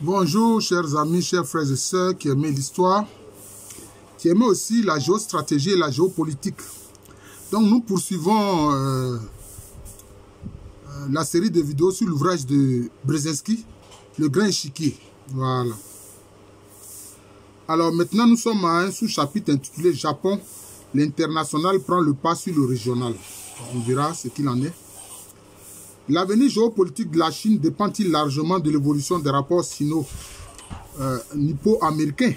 Bonjour chers amis, chers frères et sœurs qui aimaient l'histoire, qui aimaient aussi la géostratégie et la géopolitique. Donc nous poursuivons la série de vidéos sur l'ouvrage de Brzezinski, Le Grand Échiquier. Voilà. Alors maintenant nous sommes à un sous-chapitre intitulé Japon, l'international prend le pas sur le régional. On verra ce qu'il en est. L'avenir géopolitique de la Chine dépend-il largement de l'évolution des rapports sino-nippo-américains?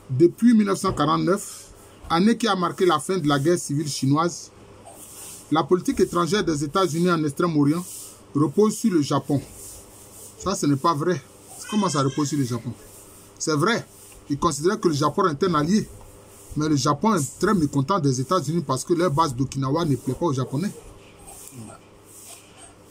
Depuis 1949, année qui a marqué la fin de la guerre civile chinoise, la politique étrangère des États-Unis en Extrême-Orient repose sur le Japon. Ça, ce n'est pas vrai. Comment ça repose sur le Japon? C'est vrai. Ils considèrent que le Japon est un allié. Mais le Japon est très mécontent des États-Unis parce que leur base d'Okinawa ne plaît pas aux Japonais.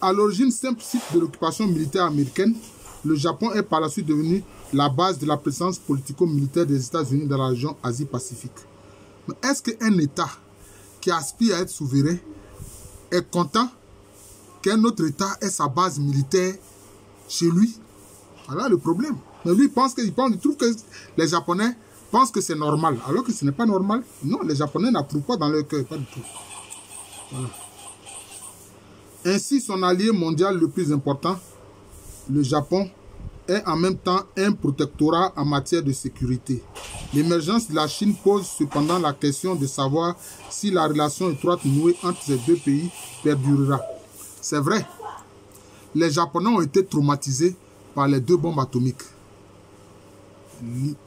À l'origine simple site de l'occupation militaire américaine, le Japon est par la suite devenu la base de la présence politico-militaire des États-Unis dans la région Asie-Pacifique. Mais est-ce qu'un État qui aspire à être souverain est content qu'un autre État ait sa base militaire chez lui? Voilà le problème. Mais lui, il trouve que les Japonais pensent que c'est normal, alors que ce n'est pas normal. Non, les Japonais n'approuvent pas dans leur cœur, pas du tout. Voilà. Ainsi, son allié mondial le plus important, le Japon, est en même temps un protectorat en matière de sécurité. L'émergence de la Chine pose cependant la question de savoir si la relation étroite nouée entre ces deux pays perdurera. C'est vrai, les Japonais ont été traumatisés par les deux bombes atomiques.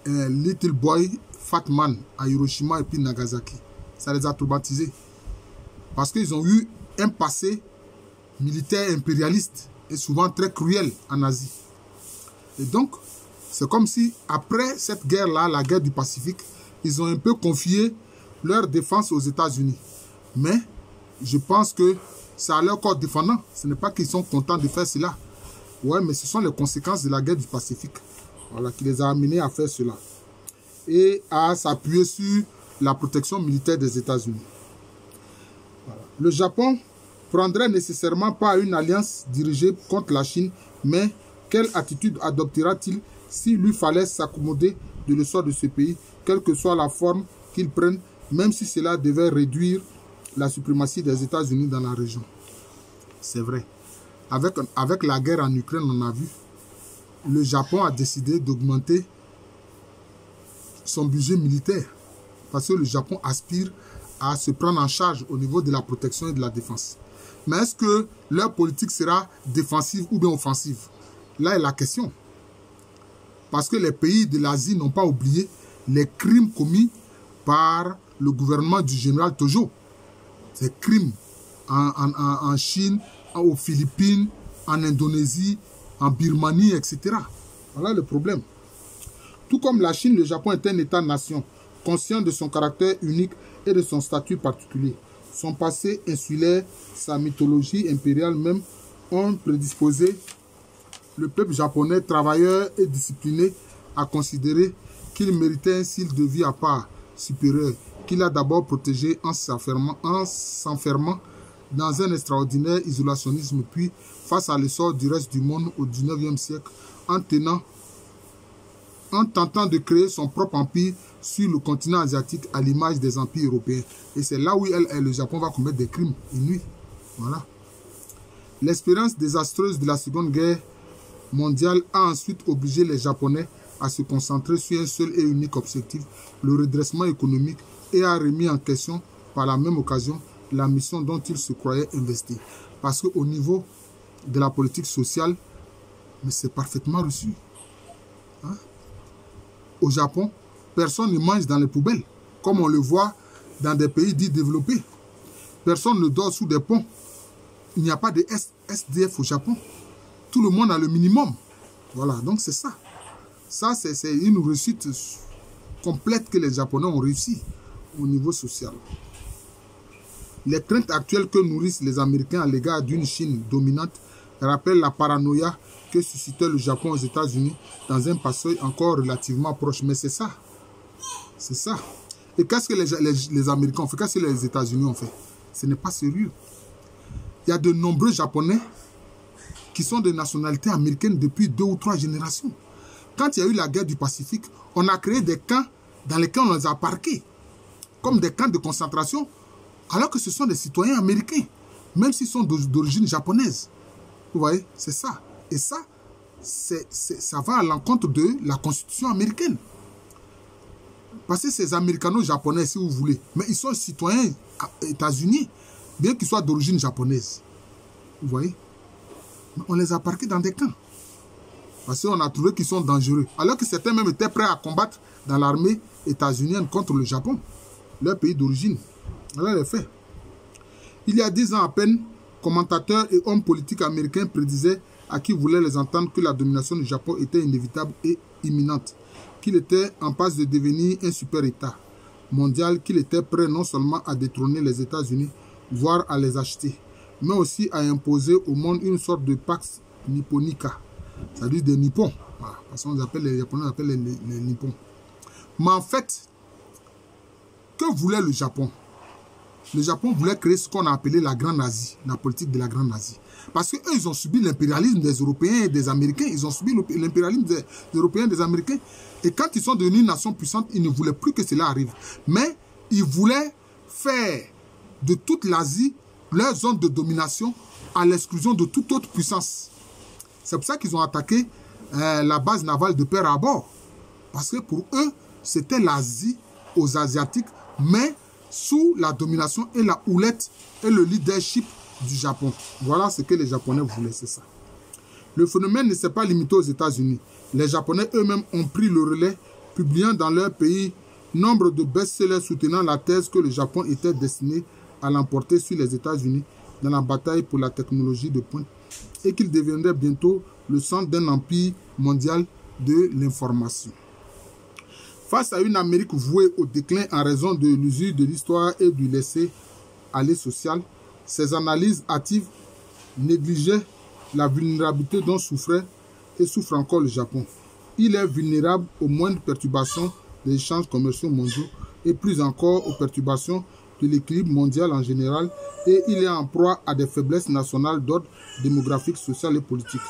Little Boy, Fat Man à Hiroshima et puis Nagasaki. Ça les a traumatisés. Parce qu'ils ont eu un passé militaire impérialiste et souvent très cruel en Asie. Et donc, c'est comme si après cette guerre-là, la guerre du Pacifique, ils ont un peu confié leur défense aux États-Unis. Mais je pense que c'est à leur corps défendant. Ce n'est pas qu'ils sont contents de faire cela. Ouais, mais ce sont les conséquences de la guerre du Pacifique, voilà, qui les a amenés à faire cela. Et à s'appuyer sur la protection militaire des États-Unis. Voilà. Le Japon prendrait nécessairement pas une alliance dirigée contre la Chine, mais quelle attitude adoptera-t-il s'il lui fallait s'accommoder de le sort de ce pays, quelle que soit la forme qu'il prenne, même si cela devait réduire la suprématie des États-Unis dans la région? C'est vrai. Avec la guerre en Ukraine, on a vu, le Japon a décidé d'augmenter son budget militaire parce que le Japon aspire à se prendre en charge au niveau de la protection et de la défense. Mais est-ce que leur politique sera défensive ou bien offensive? Là est la question. Parce que les pays de l'Asie n'ont pas oublié les crimes commis par le gouvernement du général Tojo. Ces crimes en Chine, aux Philippines, en Indonésie, en Birmanie, etc. Voilà le problème. Tout comme la Chine, le Japon est un État-nation, conscient de son caractère unique et de son statut particulier. Son passé insulaire, sa mythologie impériale même, ont prédisposé le peuple japonais, travailleur et discipliné, à considérer qu'il méritait un style de vie à part, supérieur, qu'il a d'abord protégé en s'enfermant dans un extraordinaire isolationnisme, puis face à l'essor du reste du monde au XIXe siècle, en tentant de créer son propre empire sur le continent asiatique à l'image des empires européens. Et c'est là où le Japon va commettre des crimes inouïs. Voilà. L'expérience désastreuse de la Seconde Guerre mondiale a ensuite obligé les Japonais à se concentrer sur un seul et unique objectif, le redressement économique, et a remis en question par la même occasion la mission dont ils se croyaient investis. Parce qu'au niveau de la politique sociale, mais c'est parfaitement reçu. Hein? Au Japon, personne ne mange dans les poubelles, comme on le voit dans des pays dits développés. Personne ne dort sous des ponts. Il n'y a pas de SDF au Japon. Tout le monde a le minimum. Voilà, donc c'est ça. Ça, c'est une réussite complète que les Japonais ont réussi au niveau social. Les craintes actuelles que nourrissent les Américains à l'égard d'une Chine dominante rappellent la paranoïa que suscitait le Japon aux États-Unis dans un passé encore relativement proche. Mais c'est ça. C'est ça. Et qu'est-ce que les Américains ont fait? Qu'est-ce que les États-Unis ont fait? Ce n'est pas sérieux. Il y a de nombreux Japonais qui sont de nationalité américaine depuis 2 ou 3 générations. Quand il y a eu la guerre du Pacifique, on a créé des camps dans lesquels on les a parqués, comme des camps de concentration, alors que ce sont des citoyens américains, même s'ils sont d'origine japonaise. Vous voyez, c'est ça. Et ça, ça va à l'encontre de la constitution américaine. Parce que ces américano-japonais, si vous voulez, mais ils sont citoyens états-unis, bien qu'ils soient d'origine japonaise. Vous voyez? Mais on les a parqués dans des camps. Parce qu'on a trouvé qu'ils sont dangereux. Alors que certains même étaient prêts à combattre dans l'armée états-unienne contre le Japon, leur pays d'origine. Voilà les faits. Il y a 10 ans à peine, commentateurs et hommes politiques américains prédisaient à qui voulait les entendre que la domination du Japon était inévitable et imminente, qu'il était en passe de devenir un super-État mondial, qu'il était prêt non seulement à détrôner les États-Unis, voire à les acheter, mais aussi à imposer au monde une sorte de Pax Nipponica, c'est-à-dire des Nippons. Voilà, parce qu'on appelle les Japonais, on appelle les Nippons. Mais en fait, que voulait le Japon? Le Japon voulait créer ce qu'on a appelé la Grande Asie, la politique de la Grande Asie. Parce qu'eux, ils ont subi l'impérialisme des Européens et des Américains. Ils ont subi l'impérialisme des Européens et des Américains. Et quand ils sont devenus une nation puissante, ils ne voulaient plus que cela arrive. Mais ils voulaient faire de toute l'Asie leur zone de domination à l'exclusion de toute autre puissance. C'est pour ça qu'ils ont attaqué la base navale de Pearl Harbor. Parce que pour eux, c'était l'Asie aux Asiatiques, mais sous la domination et la houlette et le leadership du Japon. Voilà ce que les Japonais voulaient, c'est ça. Le phénomène ne s'est pas limité aux États-Unis. Les Japonais eux-mêmes ont pris le relais, publiant dans leur pays nombre de best-sellers soutenant la thèse que le Japon était destiné à l'emporter sur les États-Unis dans la bataille pour la technologie de pointe et qu'il deviendrait bientôt le centre d'un empire mondial de l'information. Face à une Amérique vouée au déclin en raison de l'usure de l'histoire et du laisser-aller social, ces analyses hâtives négligeaient la vulnérabilité dont souffrait et souffre encore le Japon. Il est vulnérable aux moindres perturbations des échanges commerciaux mondiaux et plus encore aux perturbations de l'équilibre mondial en général, et il est en proie à des faiblesses nationales d'ordre démographique, social et politique.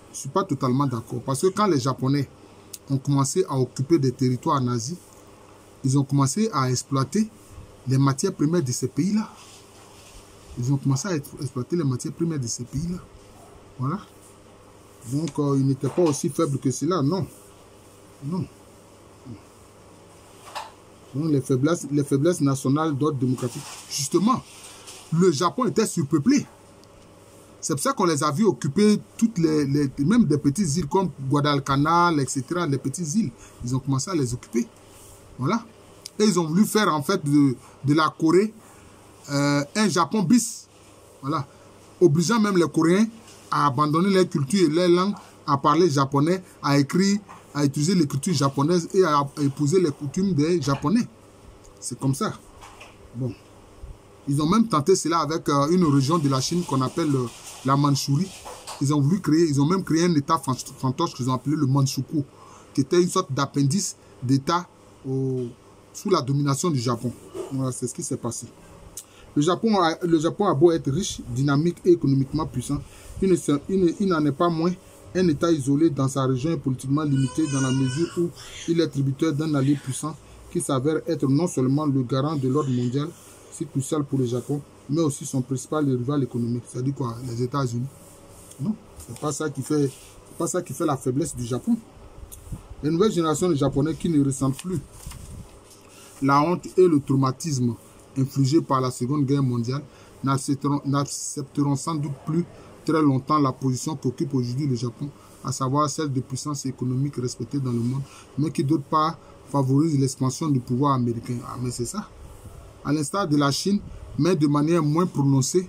Je ne suis pas totalement d'accord, parce que quand les Japonais ont commencé à occuper des territoires en Asie, ils ont commencé à exploiter les matières premières de ces pays-là. Ils ont commencé à exploiter les matières premières de ces pays-là. Voilà. Donc, ils n'étaient pas aussi faibles que cela, non. Non. Donc, les faiblesses nationales d'ordre démocratique. Justement, le Japon était surpeuplé. C'est pour ça qu'on les a vus occuper toutes même des petites îles comme Guadalcanal, etc. Les petites îles, ils ont commencé à les occuper. Voilà. Et ils ont voulu faire en fait de la Corée un Japon bis. Voilà. Obligeant même les Coréens à abandonner leur culture et leur langue, à parler japonais, à écrire, à utiliser l'écriture japonaise et à épouser les coutumes des Japonais. C'est comme ça. Bon. Ils ont même tenté cela avec une région de la Chine qu'on appelle la Mandchourie. Ils ont même créé un état fantoche qu'ils ont appelé le Manchukuo, qui était une sorte d'appendice d'état sous la domination du Japon. Voilà, c'est ce qui s'est passé. Le Japon a beau être riche, dynamique et économiquement puissant, il n'en est pas moins un état isolé dans sa région et politiquement limité dans la mesure où il est tributaire d'un allié puissant qui s'avère être non seulement le garant de l'ordre mondial, si crucial pour le Japon, mais aussi son principal rival économique, c'est-à-dire quoi, les États-Unis. Non, c'est pas ça qui fait la faiblesse du Japon. Les nouvelles générations de Japonais qui ne ressentent plus la honte et le traumatisme infligés par la Seconde Guerre mondiale n'accepteront sans doute plus très longtemps la position qu'occupe aujourd'hui le Japon, à savoir celle de puissance économique respectée dans le monde, mais qui d'autre part favorise l'expansion du pouvoir américain. Ah, mais c'est ça. À l'instar de la Chine, mais de manière moins prononcée,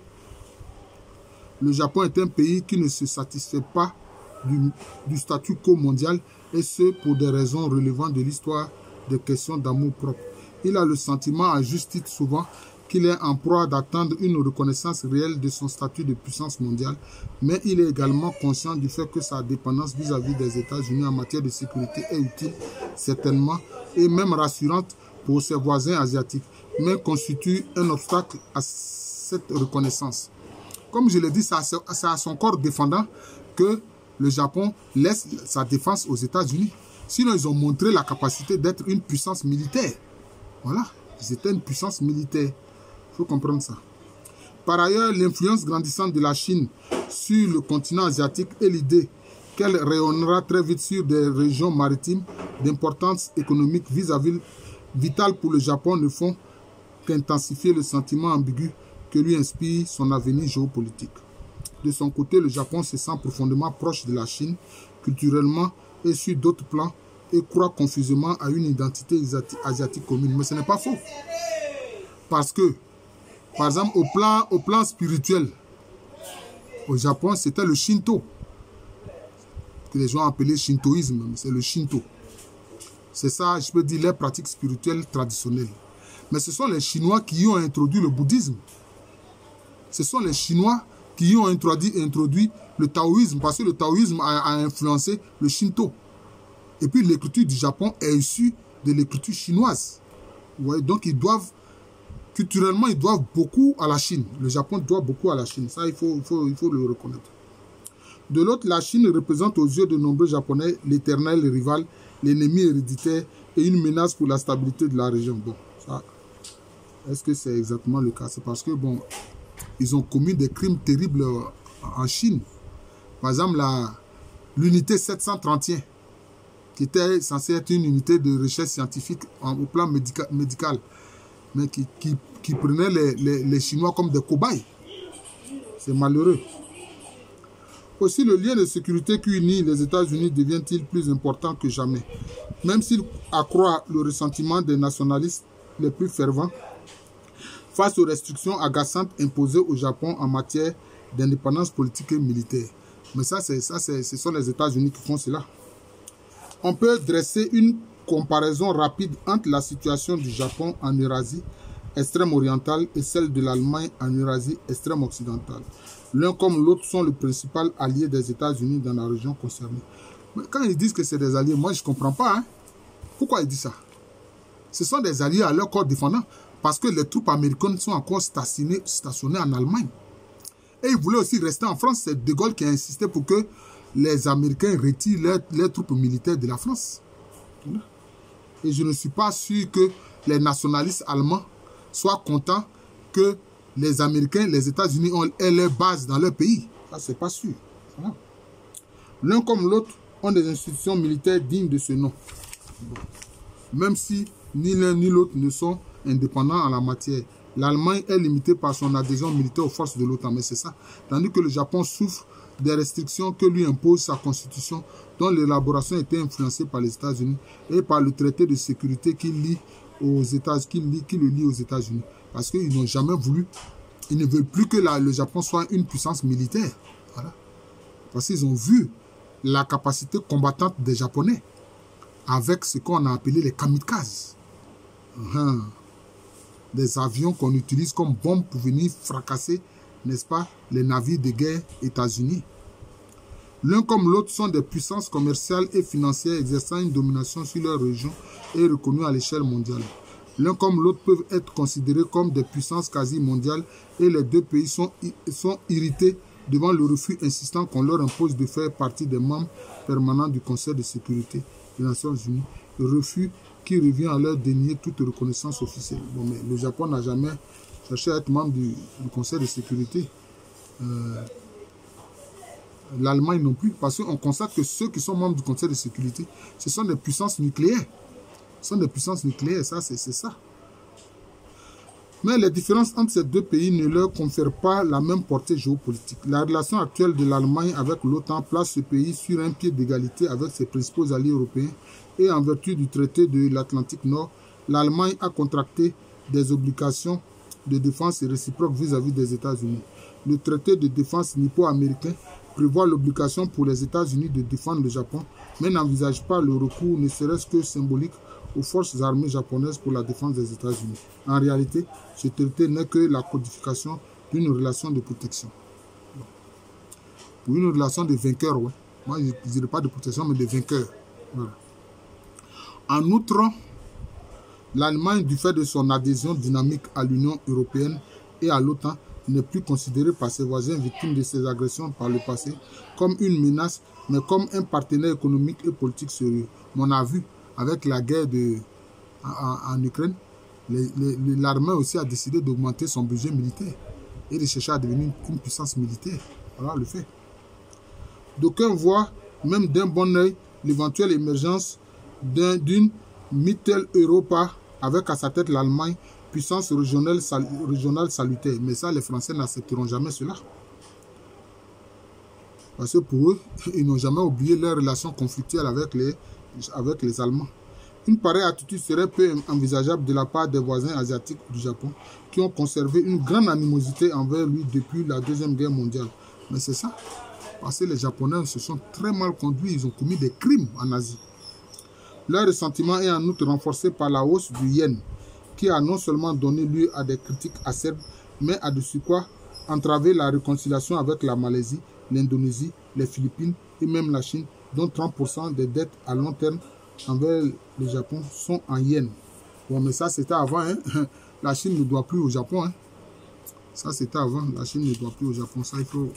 le Japon est un pays qui ne se satisfait pas du statu quo mondial, et ce pour des raisons relevant de l'histoire des questions d'amour propre. Il a le sentiment, à juste titre souvent, qu'il est en proie d'attendre une reconnaissance réelle de son statut de puissance mondiale, mais il est également conscient du fait que sa dépendance vis-à-vis des États-Unis en matière de sécurité est utile, certainement, et même rassurante pour ses voisins asiatiques, mais constitue un obstacle à cette reconnaissance. Comme je l'ai dit, c'est à son corps défendant que le Japon laisse sa défense aux États-Unis. Sinon, ils ont montré la capacité d'être une puissance militaire. Voilà, ils étaient une puissance militaire. Il faut comprendre ça. Par ailleurs, l'influence grandissante de la Chine sur le continent asiatique et l'idée qu'elle rayonnera très vite sur des régions maritimes d'importance économique vitale pour le Japon ne font qu'intensifier le sentiment ambigu que lui inspire son avenir géopolitique. De son côté, le Japon se sent profondément proche de la Chine, culturellement et sur d'autres plans, et croit confusément à une identité asiatique commune. Mais ce n'est pas faux. Parce que, par exemple, au plan spirituel, au Japon, c'était le Shinto, que les gens appelaient shintoïsme, c'est le Shinto. C'est ça, je peux dire, les pratiques spirituelles traditionnelles. Mais ce sont les Chinois qui ont introduit le bouddhisme. Ce sont les Chinois qui ont introduit le taoïsme, parce que le taoïsme a influencé le Shinto. Et puis l'écriture du Japon est issue de l'écriture chinoise. Ouais, donc ils doivent, culturellement, ils doivent beaucoup à la Chine. Le Japon doit beaucoup à la Chine. Ça, il faut le reconnaître. De l'autre, la Chine représente aux yeux de nombreux Japonais l'éternel rival, l'ennemi héréditaire et une menace pour la stabilité de la région. Bon, ça, est-ce que c'est exactement le cas? C'est parce que, bon, ils ont commis des crimes terribles en Chine. Par exemple, l'unité 731, qui était censée être une unité de recherche scientifique au plan médical, mais qui prenait les Chinois comme des cobayes. C'est malheureux. Aussi, le lien de sécurité qui unit les États-Unis devient-il plus important que jamais. Même s'il accroît le ressentiment des nationalistes les plus fervents face aux restrictions agaçantes imposées au Japon en matière d'indépendance politique et militaire. Mais ce sont les États-Unis qui font cela. On peut dresser une comparaison rapide entre la situation du Japon en Eurasie extrême orientale et celle de l'Allemagne en Eurasie extrême occidentale. L'un comme l'autre sont le principal allié des États-Unis dans la région concernée. Mais quand ils disent que c'est des alliés, moi je ne comprends pas. Hein. Pourquoi ils disent ça? Ce sont des alliés à leur corps défendant parce que les troupes américaines sont encore stationnées en Allemagne. Et ils voulaient aussi rester en France. C'est De Gaulle qui a insisté pour que les Américains retirent leurs troupes militaires de la France. Et je ne suis pas sûr que les nationalistes allemands soient contents que les Américains, les États-Unis aient leur base dans leur pays. Ça, c'est pas sûr. Voilà. L'un comme l'autre ont des institutions militaires dignes de ce nom. Même si ni l'un ni l'autre ne sont indépendants en la matière. L'Allemagne est limitée par son adhésion militaire aux forces de l'OTAN, mais c'est ça. Tandis que le Japon souffre des restrictions que lui impose sa constitution, dont l'élaboration était influencée par les États-Unis et par le traité de sécurité qui le lie aux États-Unis. Parce qu'ils n'ont jamais voulu, ils ne veulent plus que le Japon soit une puissance militaire. Voilà. Parce qu'ils ont vu la capacité combattante des Japonais avec ce qu'on a appelé les kamikazes. Des avions qu'on utilise comme bombes pour venir fracasser, n'est-ce pas, les navires de guerre États-Unis. L'un comme l'autre sont des puissances commerciales et financières exerçant une domination sur leur région et reconnues à l'échelle mondiale. L'un comme l'autre peuvent être considérés comme des puissances quasi mondiales et les deux pays sont irrités devant le refus insistant qu'on leur impose de faire partie des membres permanents du Conseil de sécurité des Nations Unies. Le refus qui revient à leur dénier toute reconnaissance officielle. Bon, mais le Japon n'a jamais cherché à être membre du Conseil de sécurité. L'Allemagne non plus, parce qu'on constate que ceux qui sont membres du Conseil de sécurité, ce sont des puissances nucléaires. Ce sont des puissances nucléaires, ça, c'est ça. Mais les différences entre ces deux pays ne leur confèrent pas la même portée géopolitique. La relation actuelle de l'Allemagne avec l'OTAN place ce pays sur un pied d'égalité avec ses principaux alliés européens et en vertu du traité de l'Atlantique Nord, l'Allemagne a contracté des obligations de défense réciproques vis-à-vis des États-Unis. Le traité de défense nippo-américain prévoit l'obligation pour les États-Unis de défendre le Japon, mais n'envisage pas le recours, ne serait-ce que symbolique, aux forces armées japonaises pour la défense des États-Unis. En réalité, ce traité n'est que la codification d'une relation de protection. Pour une relation de vainqueurs, ouais. Moi, je ne dirais pas de protection, mais de vainqueurs. Voilà. En outre, l'Allemagne, du fait de son adhésion dynamique à l'Union européenne et à l'OTAN, n'est plus considéré par ses voisins victimes de ses agressions par le passé comme une menace, mais comme un partenaire économique et politique sérieux. On a vu avec la guerre en Ukraine, l'armée aussi a décidé d'augmenter son budget militaire et de chercher à devenir une puissance militaire. Voilà le fait. D'aucuns voient même d'un bon œil l'éventuelle émergence d'une Mitteleuropa avec à sa tête l'Allemagne, puissance régionale salutaire. Mais ça, les Français n'accepteront jamais cela. Parce que pour eux, ils n'ont jamais oublié leur relation conflictuelle avec les Allemands. Une pareille attitude serait peu envisageable de la part des voisins asiatiques du Japon, qui ont conservé une grande animosité envers lui depuis la Deuxième Guerre mondiale. Mais c'est ça, parce que les Japonais se sont très mal conduits, ils ont commis des crimes en Asie. Leur ressentiment est en outre renforcé par la hausse du yen, qui a non seulement donné lieu à des critiques acerbes, mais a de surcroît entravé la réconciliation avec la Malaisie, l'Indonésie, les Philippines et même la Chine, dont 30% des dettes à long terme envers le Japon sont en yens. Bon, mais ça c'était avant, hein. La Chine ne doit plus au Japon. Hein. Ça c'était avant, la Chine ne doit plus au Japon. Ça, il faut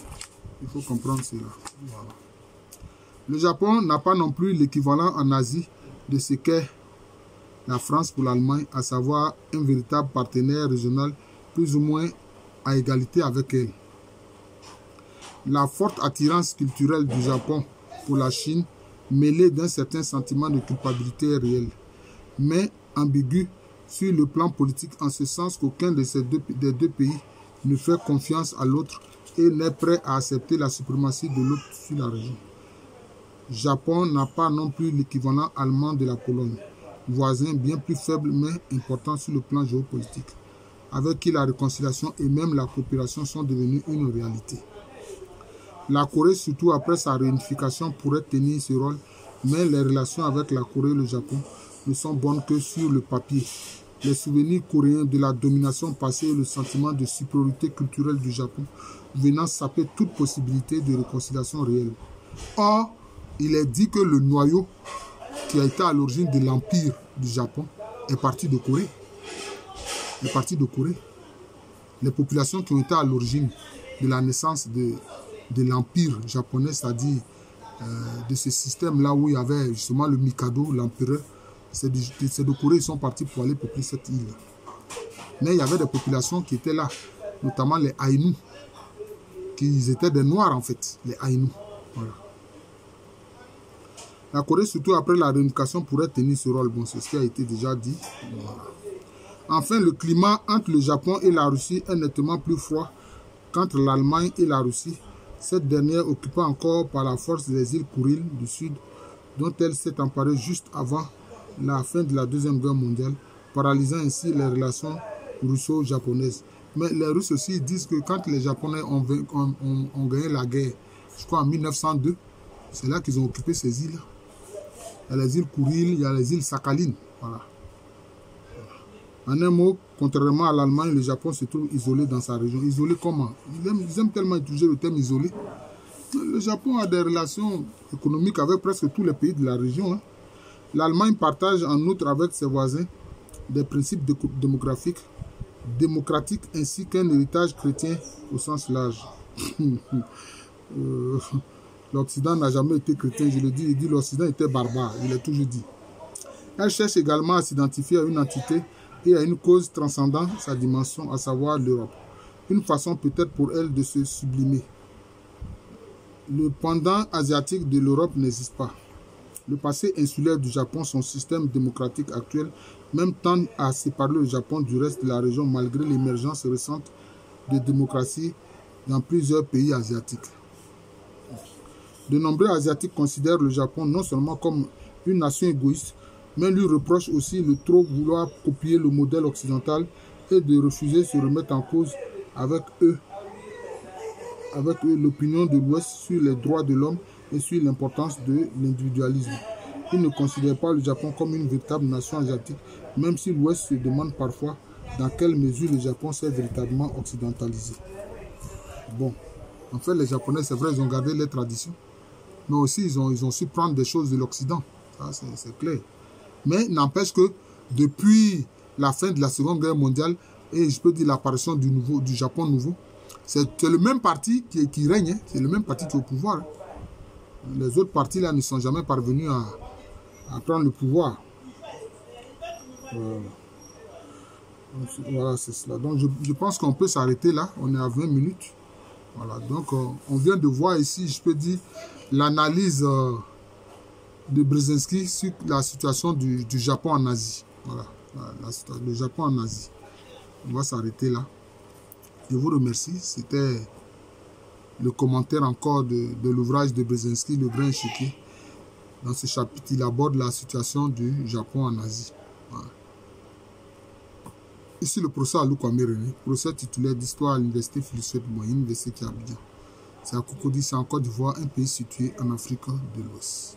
comprendre cela. Voilà. Le Japon n'a pas non plus l'équivalent en Asie de ce qu'est la France pour l'Allemagne, à savoir un véritable partenaire régional plus ou moins à égalité avec elle. La forte attirance culturelle du Japon pour la Chine, mêlée d'un certain sentiment de culpabilité réel, mais ambigu sur le plan politique en ce sens qu'aucun des deux pays ne fait confiance à l'autre et n'est prêt à accepter la suprématie de l'autre sur la région. Le Japon n'a pas non plus l'équivalent allemand de la Pologne, voisin bien plus faible mais important sur le plan géopolitique, avec qui la réconciliation et même la coopération sont devenues une réalité. La Corée, surtout après sa réunification, pourrait tenir ce rôle, mais les relations avec la Corée et le Japon ne sont bonnes que sur le papier. Les souvenirs coréens de la domination passée et le sentiment de supériorité culturelle du Japon venant saper toute possibilité de réconciliation réelle. Or, il est dit que le noyau qui a été à l'origine de l'empire du Japon est parti de Corée. Est parti de Corée. Les populations qui ont été à l'origine de la naissance de l'empire japonais, c'est-à-dire de ce système-là où il y avait justement le Mikado, l'empereur, c'est de Corée, ils sont partis pour aller peupler cette île. Mais il y avait des populations qui étaient là, notamment les Ainu, qui étaient des Noirs en fait, les Ainu. Voilà. La Corée, surtout après la réunification, pourrait tenir ce rôle. Bon, c'est ce qui a été déjà dit. Voilà. Enfin, le climat entre le Japon et la Russie est nettement plus froid qu'entre l'Allemagne et la Russie, cette dernière occupée encore par la force des îles Kuriles du Sud, dont elle s'est emparée juste avant la fin de la Deuxième Guerre mondiale, paralysant ainsi les relations russo-japonaises. Mais les Russes aussi disent que quand les Japonais ont gagné la guerre, je crois en 1902, c'est là qu'ils ont occupé ces îles. Il y a les îles Kuriles, il y a les îles Sakhalines. Voilà. En un mot, contrairement à l'Allemagne, le Japon se trouve isolé dans sa région. Isolé comment? Ils aiment tellement utiliser le terme isolé. Le Japon a des relations économiques avec presque tous les pays de la région. Hein. L'Allemagne partage en outre avec ses voisins des principes démocratiques ainsi qu'un héritage chrétien au sens large. L'Occident n'a jamais été chrétien, je le dis. Il dit l'Occident était barbare, il l'a toujours dit. Elle cherche également à s'identifier à une entité et à une cause transcendant sa dimension, à savoir l'Europe. Une façon peut-être pour elle de se sublimer. Le pendant asiatique de l'Europe n'existe pas. Le passé insulaire du Japon, son système démocratique actuel, même tend à séparer le Japon du reste de la région malgré l'émergence récente de démocratie dans plusieurs pays asiatiques. De nombreux Asiatiques considèrent le Japon non seulement comme une nation égoïste, mais lui reprochent aussi de trop vouloir copier le modèle occidental et de refuser de se remettre en cause avec eux l'opinion de l'Ouest sur les droits de l'homme et sur l'importance de l'individualisme. Ils ne considèrent pas le Japon comme une véritable nation asiatique, même si l'Ouest se demande parfois dans quelle mesure le Japon s'est véritablement occidentalisé. Bon, en fait, les Japonais, c'est vrai, ils ont gardé les traditions, mais aussi ils ont su prendre des choses de l'Occident. Ça, c'est clair. Mais n'empêche que depuis la fin de la Seconde Guerre mondiale et je peux dire l'apparition du Japon nouveau, C'est le même parti qui règne, hein. C'est le même parti qui est au pouvoir. Hein. Les autres partis là ne sont jamais parvenus à prendre le pouvoir. Voilà, c'est cela. Donc je pense qu'on peut s'arrêter là. On est à 20 minutes. Voilà, donc on vient de voir ici, je peux dire, l'analyse de Brzezinski sur la situation du Japon en Asie. Voilà, le Japon en Asie. On va s'arrêter là. Je vous remercie. C'était le commentaire encore de l'ouvrage de Brzezinski, Le Grand Échiquier. Dans ce chapitre, il aborde la situation du Japon en Asie. Voilà. Ici, le professeur Alou Kwame René, professeur titulaire d'histoire à l'Université Philosophe Moyenne, Université qui Abidjan. C'est à Cocody, c'est en Côte d'Ivoire, un pays situé en Afrique de l'Ouest.